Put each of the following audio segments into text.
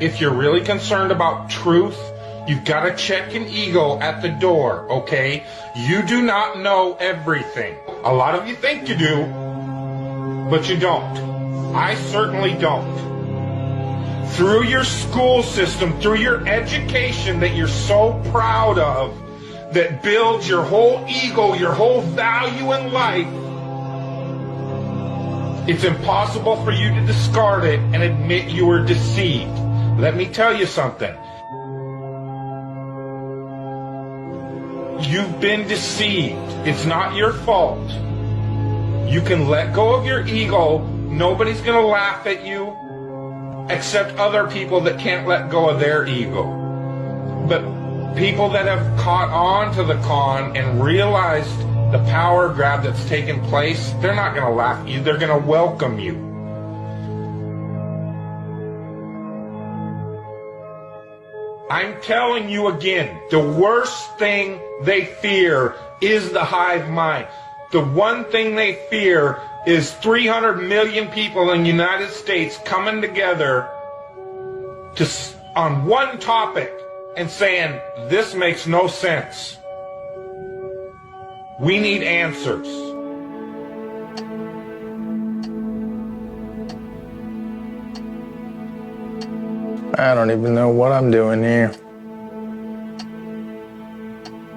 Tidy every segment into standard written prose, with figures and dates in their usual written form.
if you're really concerned about truth, you've got to check an ego at the door, okay? You do not know everything. A lot of you think you do, but you don't. I certainly don't. Through your school system, through your education that you're so proud of, that builds your whole ego, your whole value in life, it's impossible for you to discard it and admit you were deceived. Let me tell you something. You've been deceived. It's not your fault. You can let go of your ego. Nobody's going to laugh at you except other people that can't let go of their ego. But people that have caught on to the con and realized the power grab that's taken place, they're not going to laugh at you. They're going to welcome you. I'm telling you again, the worst thing they fear is the hive mind. The one thing they fear is 300 million people in the United States coming together on one topic and saying, this makes no sense. We need answers. I don't even know what I'm doing here.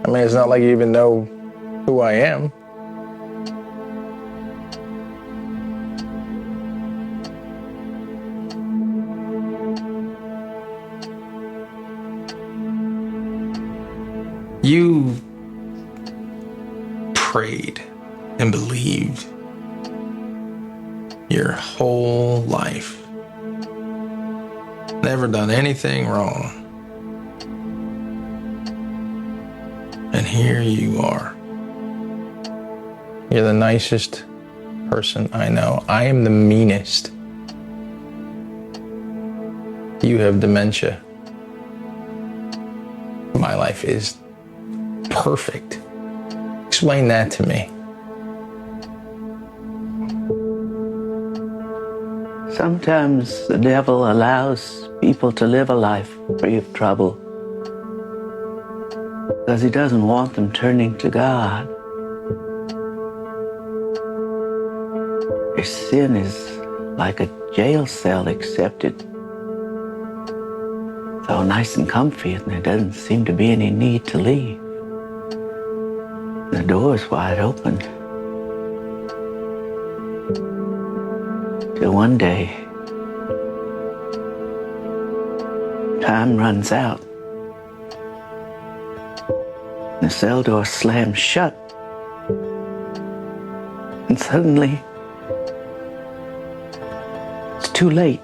I mean, it's not like you even know who I am. You prayed and believed your whole life. Never done anything wrong. And here you are. You're the nicest person I know. I am the meanest. You have dementia. My life is perfect. Explain that to me. Sometimes the devil allows people to live a life free of trouble because he doesn't want them turning to God. Their sin is like a jail cell, except it's so nice and comfy and there doesn't seem to be any need to leave. The door's wide open. Till one day, time runs out. The cell door slams shut. And suddenly, it's too late.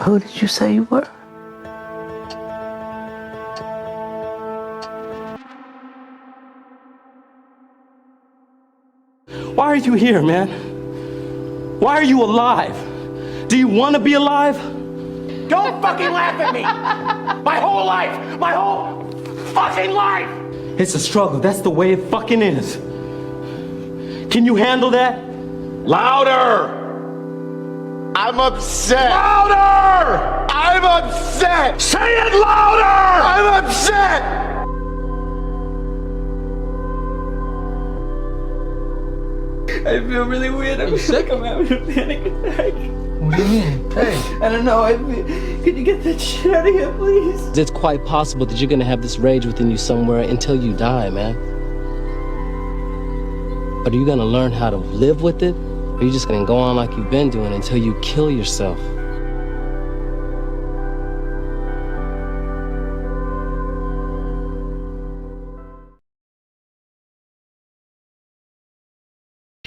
Who did you say you were? Why are you here, man? Why are you alive? Do you want to be alive? Don't fucking laugh at me! My whole life! My whole fucking life! It's a struggle. That's the way it fucking is. Can you handle that? Louder! I'm upset! Louder! I'm upset! Say it louder! I'm upset! I feel really weird. I'm sick. I'm having a panic attack. What do you mean? Hey. I don't know. Can you get that shit out of here, please? It's quite possible that you're gonna have this rage within you somewhere until you die, man. But are you gonna learn how to live with it? Or are you just gonna go on like you've been doing until you kill yourself?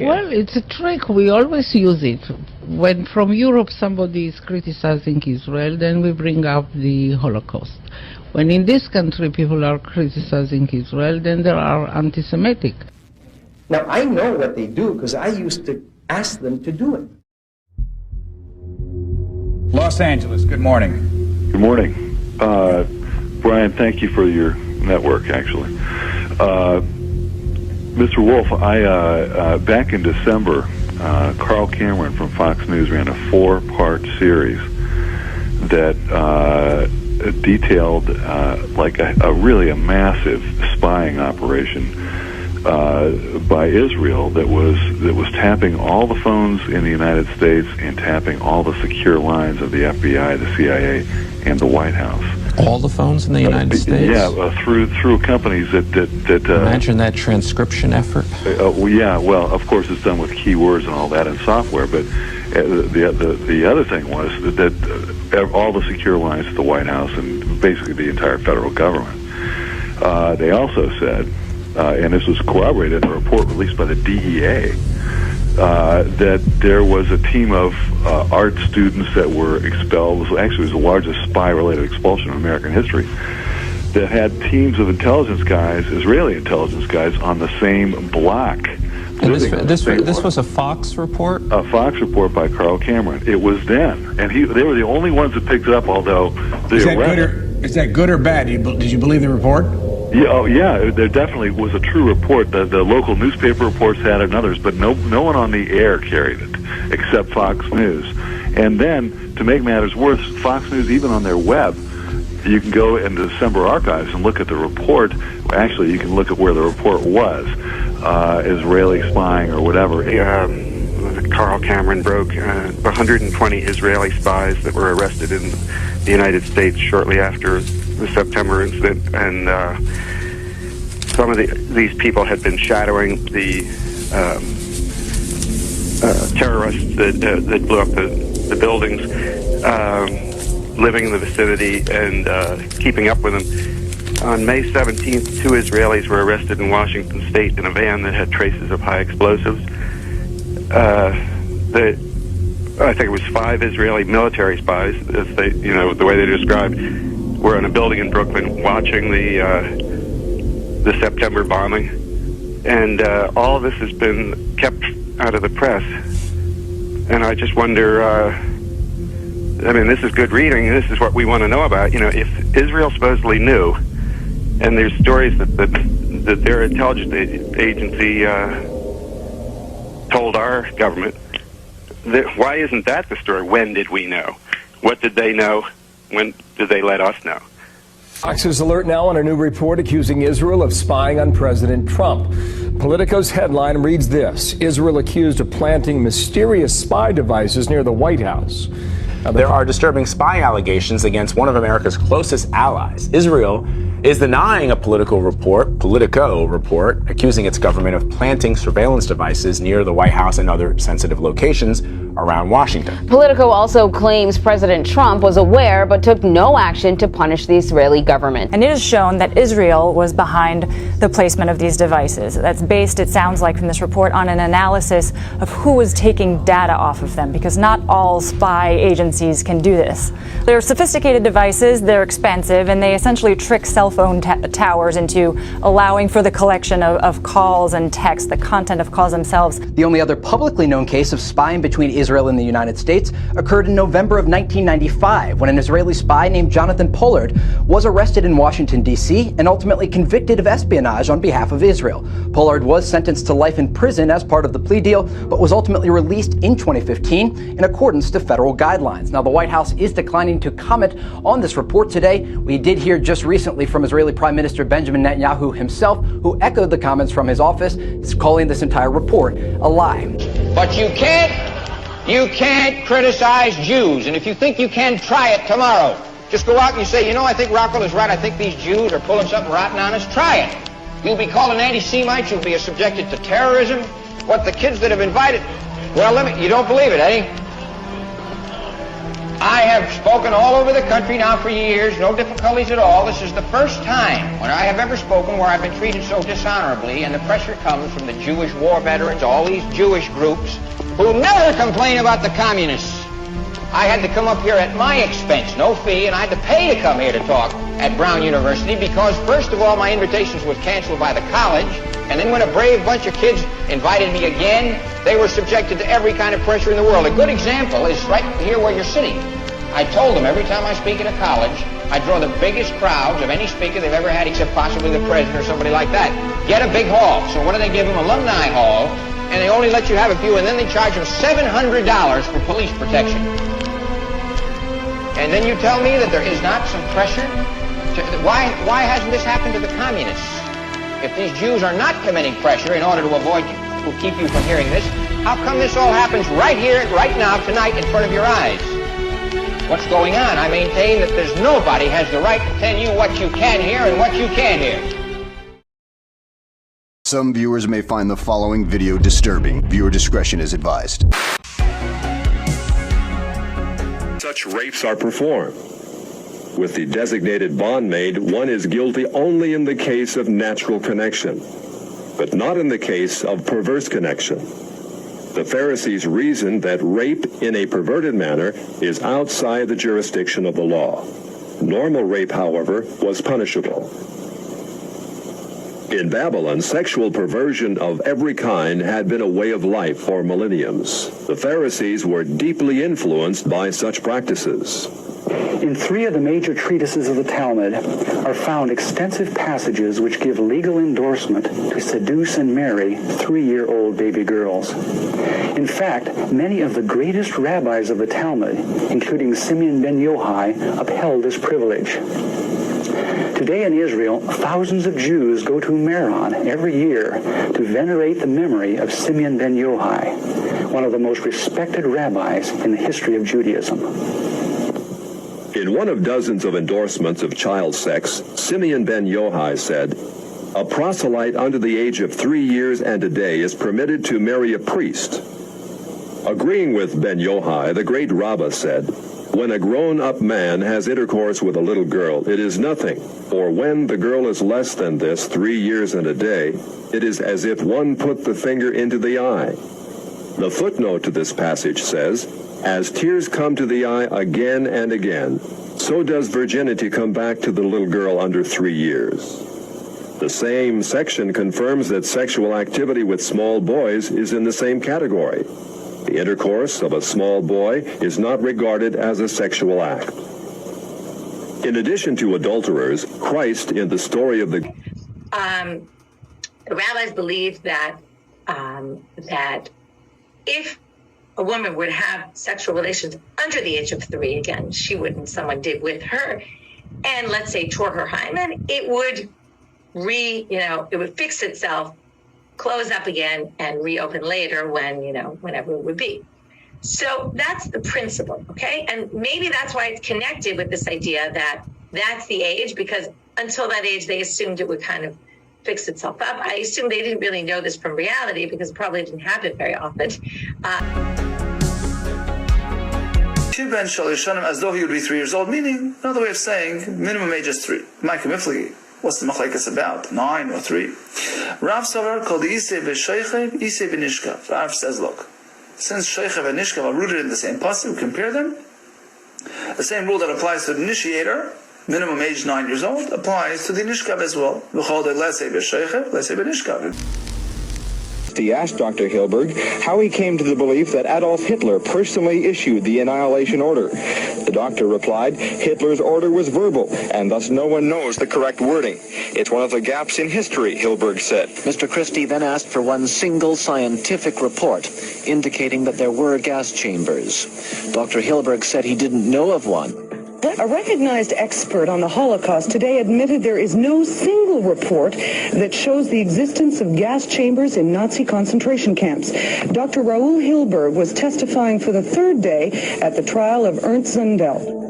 Well, it's a trick. We always use it. When from Europe somebody is criticizing Israel, then we bring up the Holocaust. When in this country people are criticizing Israel, then they are anti-Semitic. Now, I know what they do because I used to ask them to do it. Los Angeles, good morning. Good morning. Brian, thank you for your network, actually. Mr. Wolf, back in December, Carl Cameron from Fox News ran a 4-part series that detailed like a really massive spying operation by Israel that was tapping all the phones in the United States and tapping all the secure lines of the FBI, the CIA, and the White House. All the phones in the United States? Yeah, through companies that imagine that transcription effort. Yeah, well, of course it's done with keywords and all that in software, but the other thing was that all the secure lines to the White House and basically the entire federal government. They also said, and this was corroborated in a report released by the DEA, that there was a team of art students that were expelled. Actually, it was the largest spy-related expulsion in American history, that had teams of intelligence guys, Israeli intelligence guys, on the same block. And this was a Fox report? A Fox report by Carl Cameron. It was then. And they were the only ones that picked it up, although is that good or bad? Did you believe the report? Yeah, oh, yeah, there definitely was a true report. The local newspaper reports had it and others, but no one on the air carried it, except Fox News. And then, to make matters worse, Fox News, even on their web, you can go into the December archives and look at the report. Actually, you can look at where the report was, Israeli spying or whatever. Carl Cameron broke 120 Israeli spies that were arrested in the United States shortly after the September incident, and some of these people had been shadowing the terrorists that blew up the buildings, living in the vicinity and keeping up with them. On May 17th, 2 Israelis were arrested in Washington State in a van that had traces of high explosives. I think it was 5 Israeli military spies, as they, the way they described, were in a building in Brooklyn watching the September bombing, and all of this has been kept out of the press. And I just wonder. I mean, this is good reading. This is what we want to know about. If Israel supposedly knew, and there's stories that their intelligence agency told our government, why isn't that the story? When did we know? What did they know? When did they let us know? Fox is alert now on a new report accusing Israel of spying on President Trump. Politico's headline reads this: Israel accused of planting mysterious spy devices near the White House. There are disturbing spy allegations against one of America's closest allies. Israel is denying a Politico report accusing its government of planting surveillance devices near the White House and other sensitive locations around Washington. Politico also claims President Trump was aware but took no action to punish the Israeli government. And it is shown that Israel was behind the placement of these devices. That's based, it sounds like from this report, on an analysis of who was taking data off of them, because not all spy agencies can do this. They're sophisticated devices, they're expensive, and they essentially trick cell phone towers into allowing for the collection of calls and texts, the content of calls themselves. The only other publicly known case of spying between Israel and the United States occurred in November of 1995, when an Israeli spy named Jonathan Pollard was arrested in Washington, D.C., and ultimately convicted of espionage on behalf of Israel. Pollard was sentenced to life in prison as part of the plea deal, but was ultimately released in 2015 in accordance to federal guidelines. Now, the White House is declining to comment on this report today. We did hear just recently from Israeli Prime Minister Benjamin Netanyahu himself, who echoed the comments from his office, calling this entire report a lie. But you can't criticize Jews, and if you think you can, try it tomorrow. Just go out and you say, I think Rockwell is right, I think these Jews are pulling something rotten on us. Try it. You'll be called an anti-Semite, you'll be subjected to terrorism. What the kids that have invited, you don't believe it, eh? I have spoken all over the country now for years, no difficulties at all. This is the first time when I have ever spoken where I've been treated so dishonorably, and the pressure comes from the Jewish war veterans, all these Jewish groups, who never complain about the communists. I had to come up here at my expense, no fee, and I had to pay to come here to talk at Brown University because, first of all, my invitations were canceled by the college, and then when a brave bunch of kids invited me again, they were subjected to every kind of pressure in the world. A good example is right here where you're sitting. I told them every time I speak at a college, I draw the biggest crowds of any speaker they've ever had, except possibly the president or somebody like that. Get a big hall. So what do they give them? Alumni hall. And they only let you have a few, and then they charge them $700 for police protection. And then you tell me that there is not some pressure? Why hasn't this happened to the communists? If these Jews are not committing pressure in order to avoid you, to keep you from hearing this, how come this all happens right here, right now, tonight, in front of your eyes? What's going on? I maintain that there's nobody has the right to tell you what you can hear and what you can't hear. Some viewers may find the following video disturbing. Viewer discretion is advised. Such rapes are performed. With the designated bondmaid, one is guilty only in the case of natural connection, but not in the case of perverse connection. The Pharisees reasoned that rape in a perverted manner is outside the jurisdiction of the law. Normal rape, however, was punishable. In Babylon, sexual perversion of every kind had been a way of life for millenniums. The Pharisees were deeply influenced by such practices. In 3 of the major treatises of the Talmud are found extensive passages which give legal endorsement to seduce and marry 3-year-old baby girls. In fact, many of the greatest rabbis of the Talmud, including Simeon ben Yochai, upheld this privilege. Today in Israel, thousands of Jews go to Meron every year to venerate the memory of Simeon ben Yochai, one of the most respected rabbis in the history of Judaism. In one of dozens of endorsements of child sex, Simeon ben Yochai said, "A proselyte under the age of 3 years and a day is permitted to marry a priest." Agreeing with ben Yochai, the great Rabbah said, "When a grown-up man has intercourse with a little girl, it is nothing, for when the girl is less than this, 3 years and a day, it is as if one put the finger into the eye." The footnote to this passage says, "As tears come to the eye again and again, so does virginity come back to the little girl under 3 years." The same section confirms that sexual activity with small boys is in the same category. The intercourse of a small boy is not regarded as a sexual act. In addition to adulterers, Christ in the story of the rabbis believed that that if a woman would have sexual relations under the age of 3, again, someone did with her, and let's say tore her hymen, it would it would fix itself, close up again, and reopen later when, whenever it would be. So that's the principle, okay? And maybe that's why it's connected with this idea that that's the age, because until that age, they assumed it would kind of fix itself up. I assume they didn't really know this from reality because it probably didn't happen very often. As though he would be 3 years old, meaning another way of saying minimum age is 3. What's the machlekes about? 9 or 3? Rav Savar called the Isay v'Sheichev, Isay v'Nishkav. Rav says, look, since Sheichev and Nishkav are rooted in the same pasuk, compare them. The same rule that applies to the initiator, minimum age 9 years old, applies to the Nishkav as well. V'chol de Lesei v'Sheichev, Lesei v'Nishkav. He asked Dr. Hilberg how he came to the belief that Adolf Hitler personally issued the annihilation order. The doctor replied, Hitler's order was verbal, and thus no one knows the correct wording. It's one of the gaps in history, Hilberg said. Mr. Christie then asked for one single scientific report indicating that there were gas chambers. Dr. Hilberg said he didn't know of one. A recognized expert on the Holocaust today admitted there is no single report that shows the existence of gas chambers in Nazi concentration camps. Dr. Raoul Hilberg was testifying for the 3rd day at the trial of Ernst Zundel.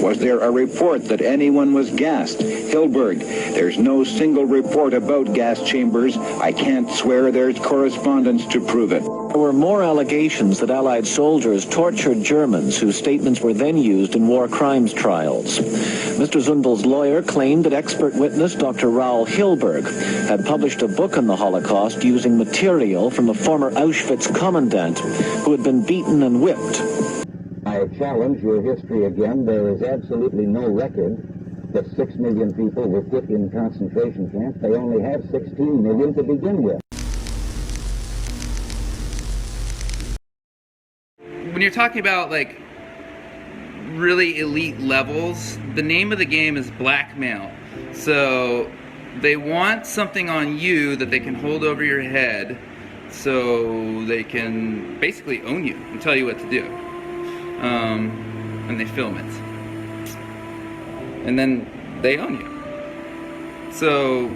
Was there a report that anyone was gassed? Hilberg, there's no single report about gas chambers. I can't swear there's correspondence to prove it. There were more allegations that Allied soldiers tortured Germans whose statements were then used in war crimes trials. Mr. Zundel's lawyer claimed that expert witness Dr. Raoul Hilberg had published a book on the Holocaust using material from a former Auschwitz commandant who had been beaten and whipped. I challenge your history again. There is absolutely no record that 6 million people were put in concentration camps. They only have 16 million to begin with. When you're talking about, like, really elite levels, the name of the game is blackmail. So they want something on you that they can hold over your head so they can basically own you and tell you what to do. And they film it. And then they own you. So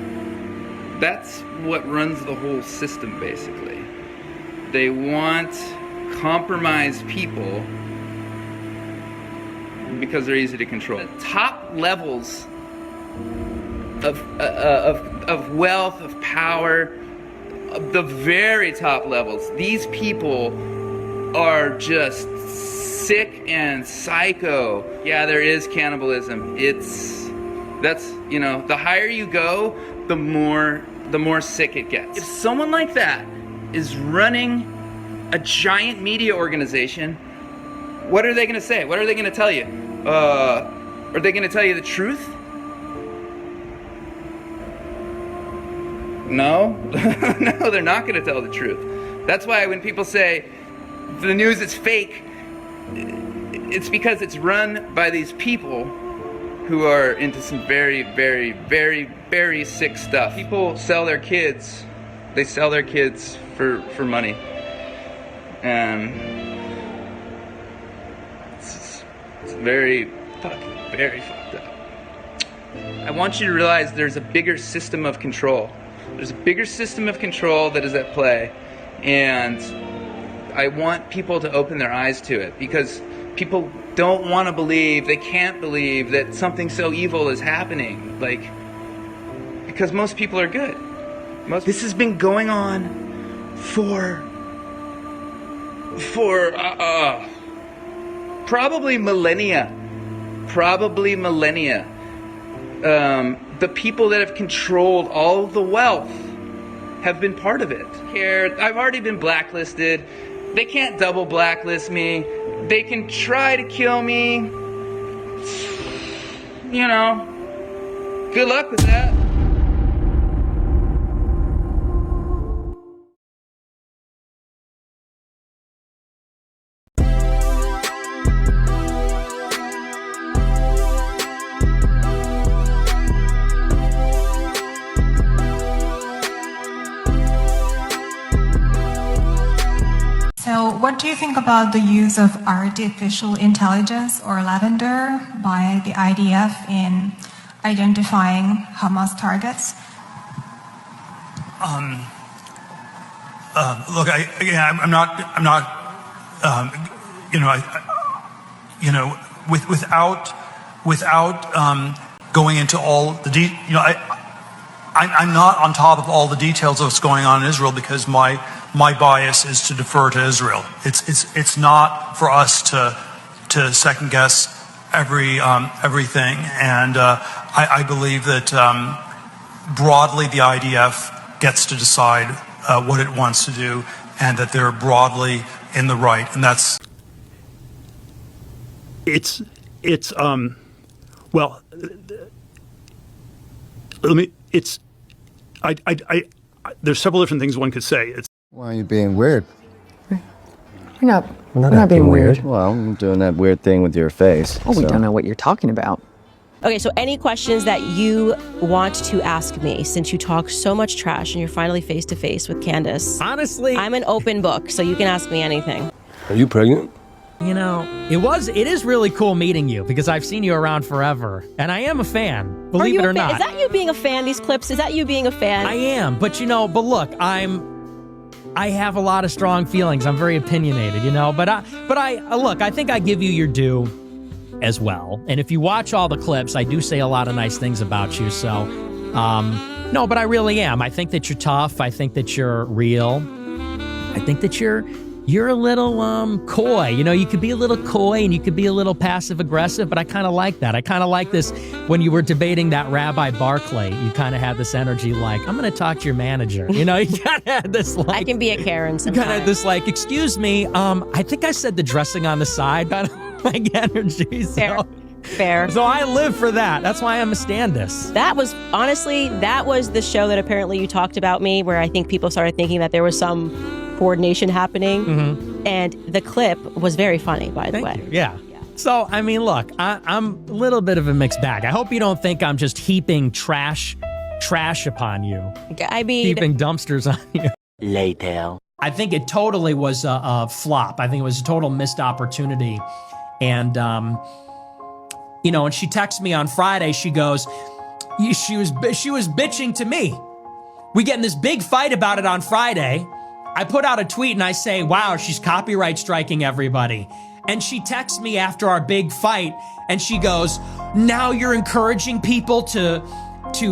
that's what runs the whole system, basically. They want compromised people because they're easy to control. The top levels of wealth, of power, the very top levels, these people are just sick and psycho. Yeah, there is cannibalism. That's, you know, the higher you go, the more sick it gets. If someone like that is running a giant media organization, what are they going to say? What are they going to tell you? Are they going to tell you the truth? No, no, they're not going to tell the truth. That's why when people say the news is fake, it's because it's run by these people who are into some very, very, very, very sick stuff. People sell their kids. They sell their kids for money. And it's very fucked up. I want you to realize there's a bigger system of control. There's a bigger system of control that is at play, and I want people to open their eyes to it, because people don't want to believe, they can't believe that something so evil is happening, like, because most people are good. This has been going on for probably millennia. The people that have controlled all of the wealth have been part of it. I've already been blacklisted. They can't double blacklist me. They can try to kill me. You know, good luck with that. So what do you think about the use of artificial intelligence or lavender by the IDF in identifying Hamas targets? Look, I'm not, without going into all the I'm not on top of all the details of what's going on in Israel, because my bias is to defer to Israel. It's not for us to second guess everything, and I believe that broadly the IDF gets to decide what it wants to do, and that they're broadly in the right, and that's well, there's several different things one could say. Why are you being weird? We're not being weird. Well, I'm doing that weird thing with your face. Oh, we don't know what you're talking about. Okay, so any questions that you want to ask me, since you talk so much trash and you're finally face to face with Candace? Honestly, I'm an open book, so you can ask me anything. Are you pregnant? You know, it is really cool meeting you, because I've seen you around forever, and I am a fan, believe it or not. Is that you being a fan, these clips? Is that you being a fan? I am, but look, I have a lot of strong feelings. I'm very opinionated, but look, I think I give you your due as well. And if you watch all the clips, I do say a lot of nice things about you, so, no, but I really am. I think that you're tough. I think that you're real. I think that you're a little coy. You could be a little coy and you could be a little passive aggressive, but I kind of like that. I kind of like this. When you were debating that Rabbi Barclay, you kind of had this energy like, I'm going to talk to your manager. You kind of had this like, I can be a Karen sometimes. You kind of had this like, excuse me, I think I said the dressing on the side kind of like energy. So. Fair. So I live for that. That's why I'm a Standis. That was the show that apparently you talked about me, where I think people started thinking that there was some coordination happening, and the clip was very funny, by the way. Yeah. So, I mean, look, I'm a little bit of a mixed bag. I hope you don't think I'm just heaping trash upon you. I mean... Heaping dumpsters on you. Later. I think it totally was a flop. I think it was a total missed opportunity. And, you know, and she texted me on Friday. She goes, she was bitching to me. We get in this big fight about it on Friday. I put out a tweet and I say, wow, she's copyright striking everybody. And she texts me after our big fight and she goes, now you're encouraging people to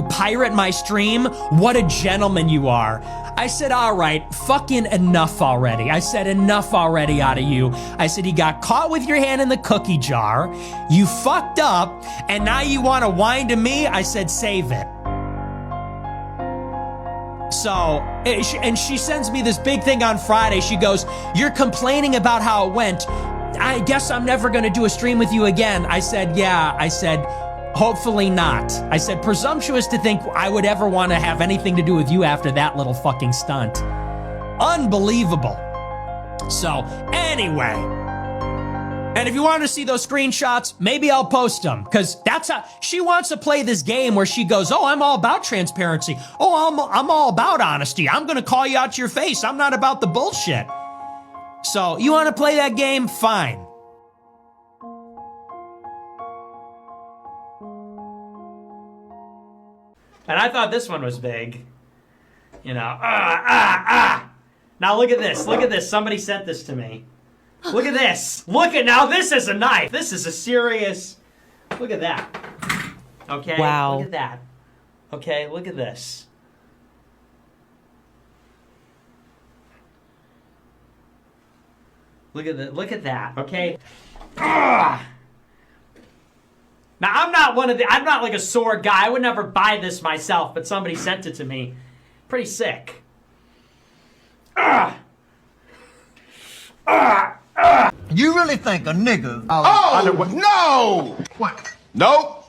pirate my stream? What a gentleman you are. I said, all right, fucking enough already. I said, enough already out of you. I said, you got caught with your hand in the cookie jar. You fucked up, and now you want to whine to me? I said, save it. So, and she sends me this big thing on Friday. She goes, you're complaining about how it went. I guess I'm never going to do a stream with you again. I said, yeah. I said, hopefully not. I said, presumptuous to think I would ever want to have anything to do with you after that little fucking stunt. Unbelievable. So, anyway. And if you want to see those screenshots, maybe I'll post them. Because that's how she wants to play this game where she goes, oh, I'm all about transparency. Oh, I'm all about honesty. I'm going to call you out to your face. I'm not about the bullshit. So, you want to play that game? Fine. And I thought this one was big. You know, Now look at this. Look at this. Somebody sent this to me. Look at this. Look at, now this is a knife. This is a serious, look at that. Okay? Wow. Look at that. Okay, look at this. Look at that, okay? Ugh. Now, I'm not like a sword guy. I would never buy this myself, but somebody sent it to me. Pretty sick. You really think a nigga... No! What? Nope.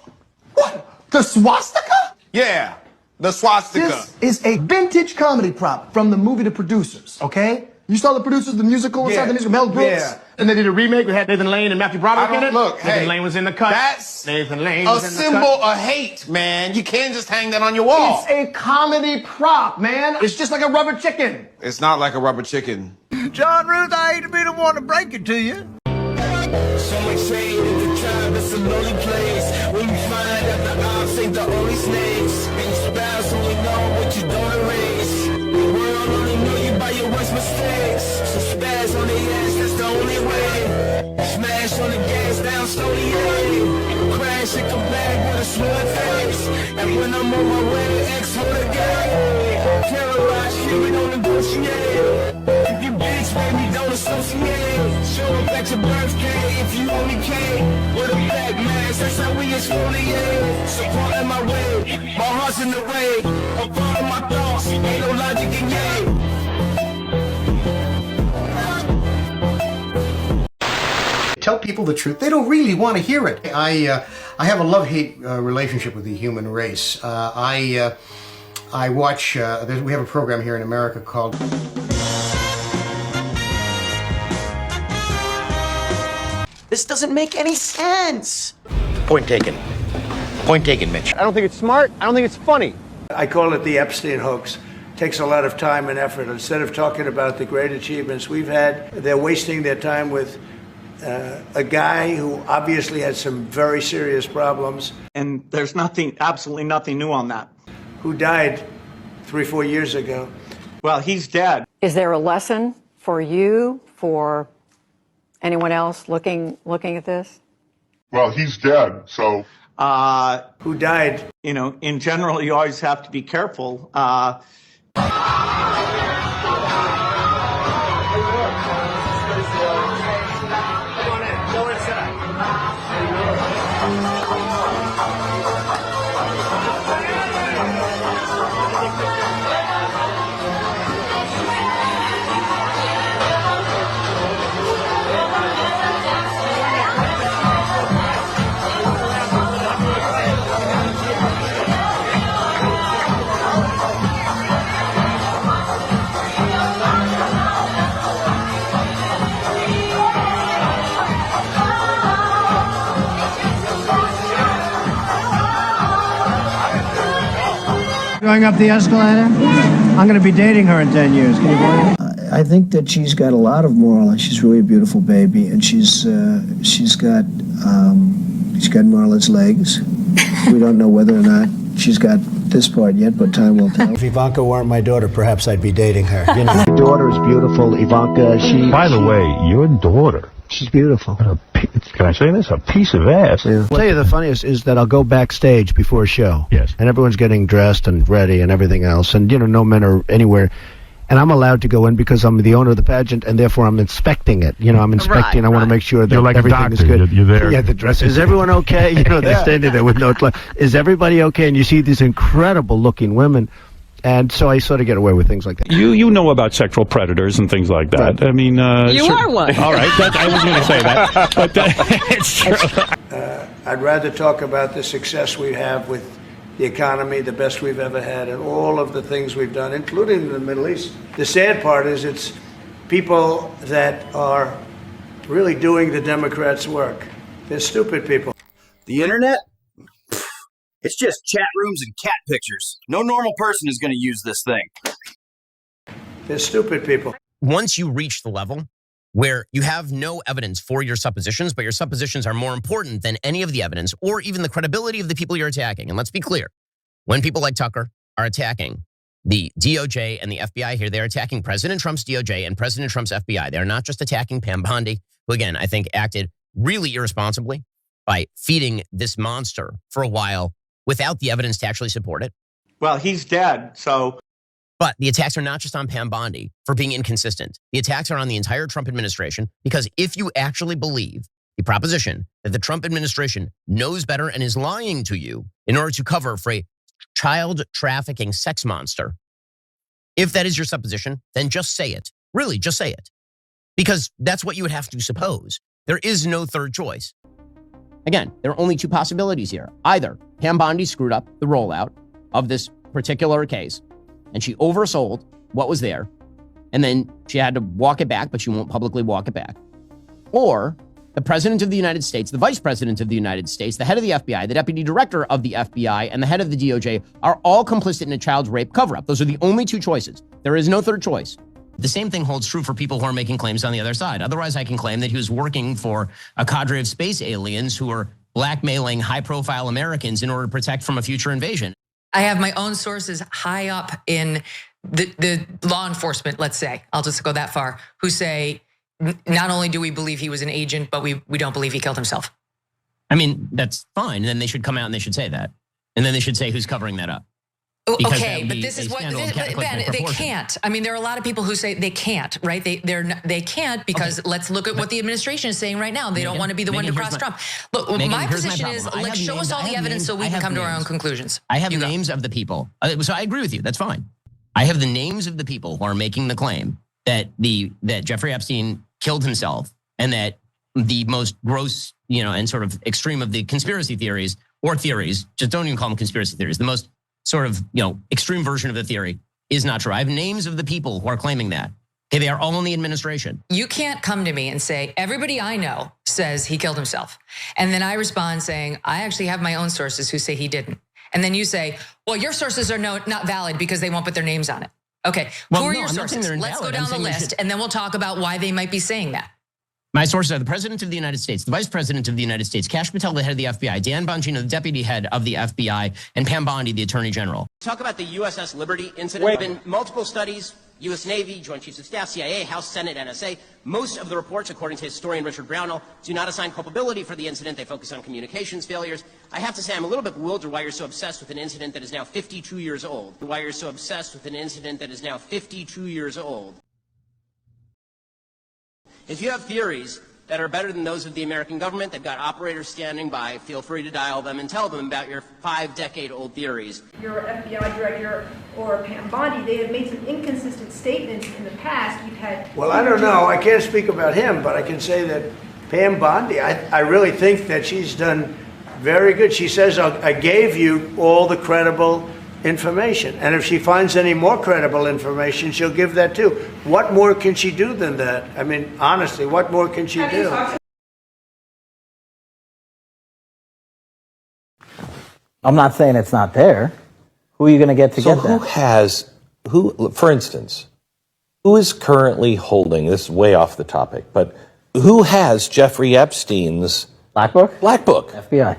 What? The swastika? Yeah, the swastika. This is a vintage comedy prop from the movie The Producers, okay? You saw The Producers, the musical inside the musical, Mel Brooks? Yeah. And they did a remake. We had Nathan Lane and Matthew Broderick in it. Look, Nathan hey, Lane was in the cut. That's Nathan Lane a was in the symbol cut. of hate, man. You can't just hang that on your wall. It's a comedy prop, man. It's just like a rubber chicken. It's not like a rubber chicken. John Ruth, I hate to be the one to break it to you. So much shade in the tribe, it's a lonely place. When you find out the ops ain't the only snakes. And your spouse only know what you don't erase. The world only know you by your worst mistakes. So spaz on the ass, that's the only way. Smash on the gas, down slowly, yeah. Crash and come back with a smooth face. And when I'm on my way, X hold a guy. Terrorize, shit, we don't negotiate. If you bitch, baby, don't associate. Show up at your birthday if you only came with a black mask, that's how we exfoliate. Support in my way, my heart's in the way. I'm following my thoughts, ain't no logic in yay. Tell people the truth. They don't really want to hear it. I have a love-hate relationship with the human race. I watch, we have a program here in America called... This doesn't make any sense. Point taken. Point taken, Mitch. I don't think it's smart. I don't think it's funny. I call it the Epstein hoax. Takes a lot of time and effort. Instead of talking about the great achievements we've had, they're wasting their time with a guy who obviously had some very serious problems. And there's absolutely nothing new on that. Who died 3-4 years ago. Well, he's dead. Is there a lesson for you, for anyone else looking at this? Well, he's dead, so... Who died? You know, in general, you always have to be careful. Going up the escalator? I'm going to be dating her in 10 years. Can you believe it? I think that she's got a lot of moral, and she's really a beautiful baby, and she's got Marla's legs. We don't know whether or not she's got this part yet, but time will tell. If Ivanka weren't my daughter, perhaps I'd be dating her. You know, my daughter is beautiful. Ivanka, she... By the way, your daughter... She's beautiful. Can I say this? A piece of ass. Yeah. I'll tell you the funniest is that I'll go backstage before a show. Yes. And everyone's getting dressed and ready and everything else. And, you know, no men are anywhere. And I'm allowed to go in because I'm the owner of the pageant, and therefore I'm inspecting it. You know, I'm inspecting. I want to make sure that like everything is good. You're there. Yeah, the dress. Is everyone okay? You know, they're standing there with no... Is everybody okay? And you see these incredible-looking women. And so I sort of get away with things like that. You know about sexual predators and things like that. Right. I mean... you are one. All right, I was going to say that. But it's true. I'd rather talk about the success we have with the economy, the best we've ever had, and all of the things we've done, including in the Middle East. The sad part is it's people that are really doing the Democrats' work. They're stupid people. The internet? It's just chat rooms and cat pictures. No normal person is going to use this thing. They're stupid people. Once you reach the level where you have no evidence for your suppositions, but your suppositions are more important than any of the evidence or even the credibility of the people you're attacking. And let's be clear, when people like Tucker are attacking the DOJ and the FBI here, they're attacking President Trump's DOJ and President Trump's FBI. They're not just attacking Pam Bondi, who again, I think acted really irresponsibly by feeding this monster for a while without the evidence to actually support it. Well, he's dead, so... But the attacks are not just on Pam Bondi for being inconsistent. The attacks are on the entire Trump administration, because if you actually believe the proposition that the Trump administration knows better and is lying to you in order to cover for a child trafficking sex monster, if that is your supposition, then just say it. Really, just say it. Because that's what you would have to suppose. There is no third choice. Again, there are only two possibilities here. Either Pam Bondi screwed up the rollout of this particular case, and she oversold what was there, and then she had to walk it back, but she won't publicly walk it back. Or the President of the United States, the Vice President of the United States, the head of the FBI, the Deputy Director of the FBI, and the head of the DOJ are all complicit in a child rape cover-up. Those are the only two choices. There is no third choice. The same thing holds true for people who are making claims on the other side. Otherwise, I can claim that he was working for a cadre of space aliens who are blackmailing high-profile Americans in order to protect from a future invasion. I have my own sources high up in the law enforcement, let's say, I'll just go that far, who say, not only do we believe he was an agent, but we don't believe he killed himself. I mean, that's fine. And then they should come out and they should say that. And then they should say who's covering that up. Okay, but this is what, Ben, they can't. I mean, there are a lot of people who say they can't, right? They can't because let's look at what the administration is saying right now. They don't want to be the one to cross Trump. Look, my position is let's show us all the evidence so we can come to our own conclusions. I have names of the people. So I agree with you. That's fine. I have the names of the people who are making the claim that that Jeffrey Epstein killed himself, and that the most gross, and sort of extreme of the conspiracy theories, just don't even call them conspiracy theories, the most sort of, extreme version of the theory is not true. I have names of the people who are claiming that. Okay, they are all in the administration. You can't come to me and say, everybody I know says he killed himself. And then I respond saying, I actually have my own sources who say he didn't. And then you say, well, your sources are not valid because they won't put their names on it. Okay, who are your sources? Let's go down the list and then we'll talk about why they might be saying that. My sources are the President of the United States, the Vice President of the United States, Kash Patel, the head of the FBI, Dan Bongino, the Deputy Head of the FBI, and Pam Bondi, the Attorney General. Talk about the USS Liberty incident. There have been multiple studies, U.S. Navy, Joint Chiefs of Staff, CIA, House, Senate, NSA. Most of the reports, according to historian Richard Brownell, do not assign culpability for the incident. They focus on communications failures. I have to say, I'm a little bit bewildered why you're so obsessed with an incident that is now 52 years old. Why you're so obsessed with an incident that is now 52 years old. If you have theories that are better than those of the American government, they've got operators standing by, feel free to dial them and tell them about your 5-decade-old theories. Your FBI director or Pam Bondi, they have made some inconsistent statements in the past. You've had... Well, I don't know. I can't speak about him, but I can say that Pam Bondi, I really think that she's done very good. She says, I gave you all the credible information. And if she finds any more credible information, she'll give that too. What more can she do than that? I mean, honestly, what more can she do? I'm not saying it's not there. Who are you going to get to So get who that? has, for instance, who is currently holding, this is way off the topic, but who has Jeffrey Epstein's Black Book? Black Book. FBI.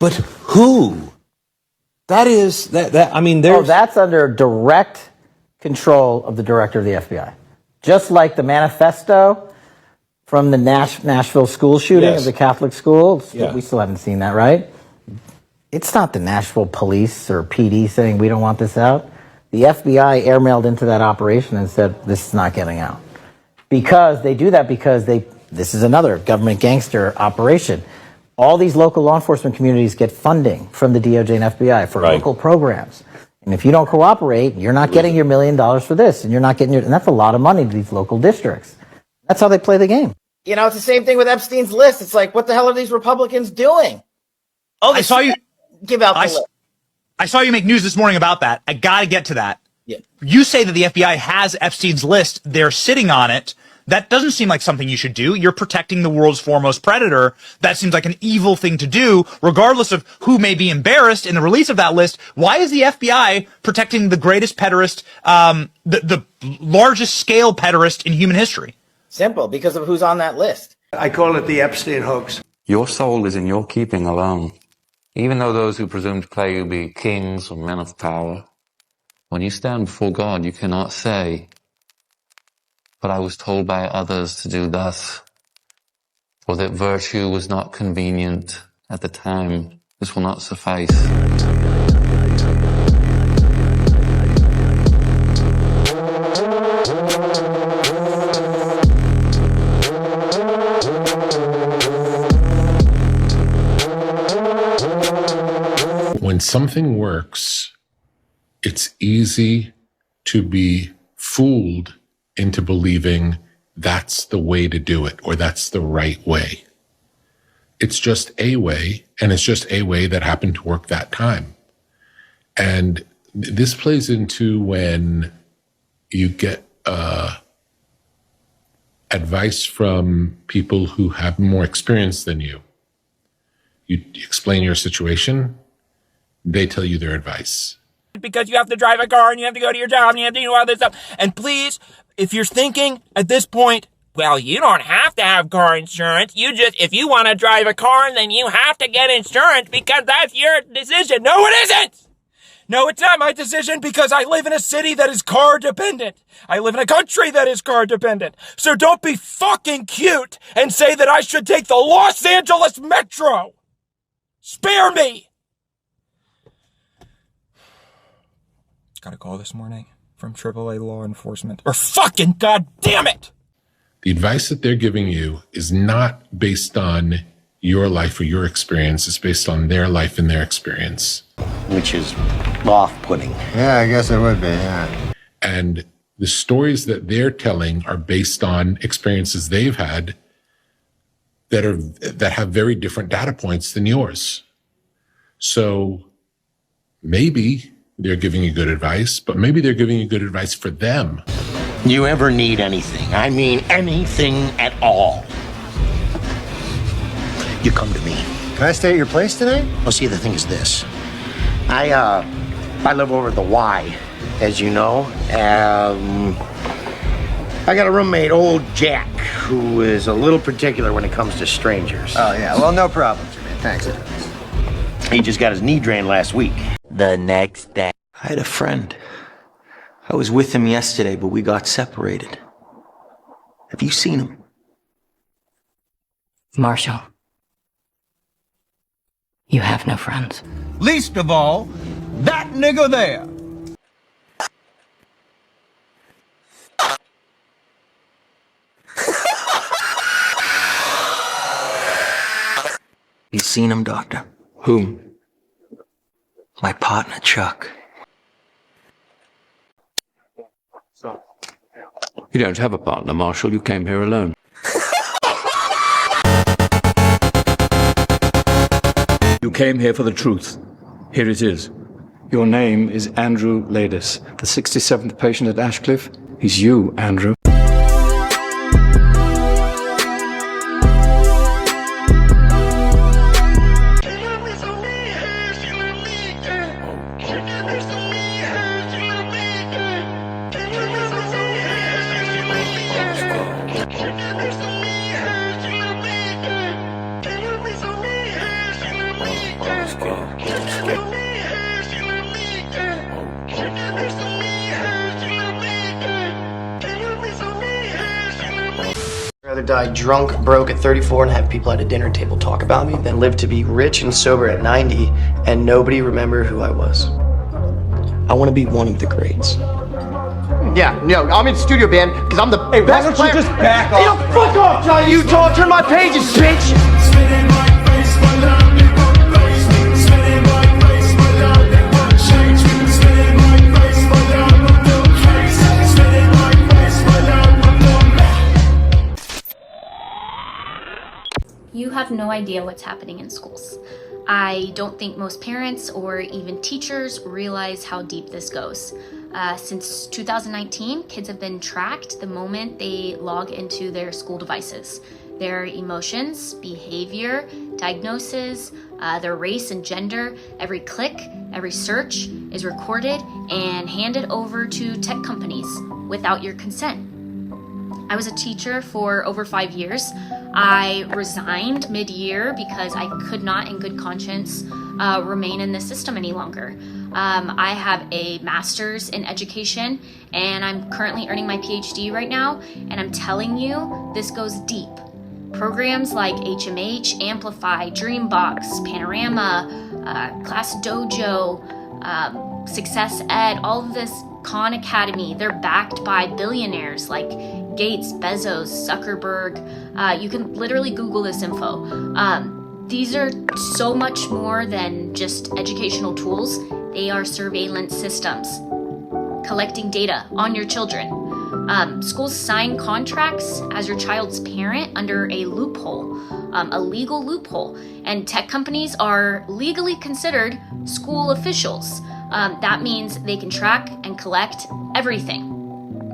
But who? That is, I mean, there's... Oh, that's under direct control of the director of the FBI. Just like the manifesto from the Nashville school shooting of the Catholic school. Yeah. We still haven't seen that, right? It's not the Nashville police or PD saying we don't want this out. The FBI airmailed into that operation and said this is not getting out. Because they do that because this is another government gangster operation. All these local law enforcement communities get funding from the DOJ and FBI for local programs. And if you don't cooperate, you're not getting your $1 million for this, and you're not getting and that's a lot of money to these local districts. That's how they play the game. You know, it's the same thing with Epstein's list. It's like, what the hell are these Republicans doing? Oh, I saw you give out the list. I saw you make news this morning about that. I got to get to that. Yeah. You say that the FBI has Epstein's list. They're sitting on it. That doesn't seem like something you should do. You're protecting the world's foremost predator. That seems like an evil thing to do, regardless of who may be embarrassed in the release of that list. Why is the FBI protecting the greatest pederast, the largest scale pederast in human history? Simple, because of who's on that list. I call it the Epstein hoax. Your soul is in your keeping alone. Even though those who presume to play you be kings or men of power, when you stand before God, you cannot say, "But I was told by others to do thus," or that virtue was not convenient at the time. This will not suffice. When something works, it's easy to be fooled into believing that's the way to do it, or that's the right way. It's just a way, and it's just a way that happened to work that time. And this plays into when you get advice from people who have more experience than you. You explain your situation, they tell you their advice. Because you have to drive a car and you have to go to your job and you have to do all this stuff. And please, if you're thinking at this point, well, you don't have to have car insurance. If you want to drive a car, then you have to get insurance because that's your decision. No, it isn't. No, it's not my decision because I live in a city that is car dependent. I live in a country that is car dependent. So don't be fucking cute and say that I should take the Los Angeles Metro. Spare me. Got a call this morning from AAA law enforcement. Or fucking goddamn it! The advice that they're giving you is not based on your life or your experience. It's based on their life and their experience. Which is off-putting. Yeah, I guess it would be, yeah. And the stories that they're telling are based on experiences they've had that have very different data points than yours. So maybe they're giving you good advice, but maybe they're giving you good advice for them. You ever need anything, I mean anything at all, you come to me. Can I stay at your place tonight? Well, see, the thing is this. I live over at the Y, as you know. I got a roommate, old Jack, who is a little particular when it comes to strangers. Oh, yeah. Well, no problem, man. Thanks. He just got his knee drained last week. The next day. I had a friend. I was with him yesterday, but we got separated. Have you seen him? Marshall, you have no friends. Least of all, that nigga there. You seen him, Doctor? Whom? My partner, Chuck. You don't have a partner, Marshall. You came here alone. You came here for the truth. Here it is. Your name is Andrew Ladis, the 67th patient at Ashcliffe. He's you, Andrew. I'd rather die drunk, broke at 34 and have people at a dinner table talk about me than live to be rich and sober at 90 and nobody remember who I was. I want to be one of the greats. Yeah, no, I'm in studio band because I'm the best player. Just back off. Hey, no, fuck off, Johnny Utah. Turn my pages, bitch. You have no idea what's happening in schools. I don't think most parents or even teachers realize how deep this goes. Since 2019, kids have been tracked the moment they log into their school devices. Their emotions, behavior, diagnosis, their race and gender, every click, every search is recorded and handed over to tech companies without your consent. I was a teacher for over 5 years. I resigned mid-year because I could not in good conscience remain in this system any longer. I have a master's in education and I'm currently earning my PhD right now, and I'm telling you, this goes deep. Programs like HMH, Amplify, Dreambox, Panorama, Class Dojo, Success Ed, all of this Khan Academy, they're backed by billionaires like Gates, Bezos, Zuckerberg. You can literally Google this info. These are so much more than just educational tools. They are surveillance systems, collecting data on your children. Schools sign contracts as your child's parent under a loophole, a legal loophole, and tech companies are legally considered school officials. That means they can track and collect everything.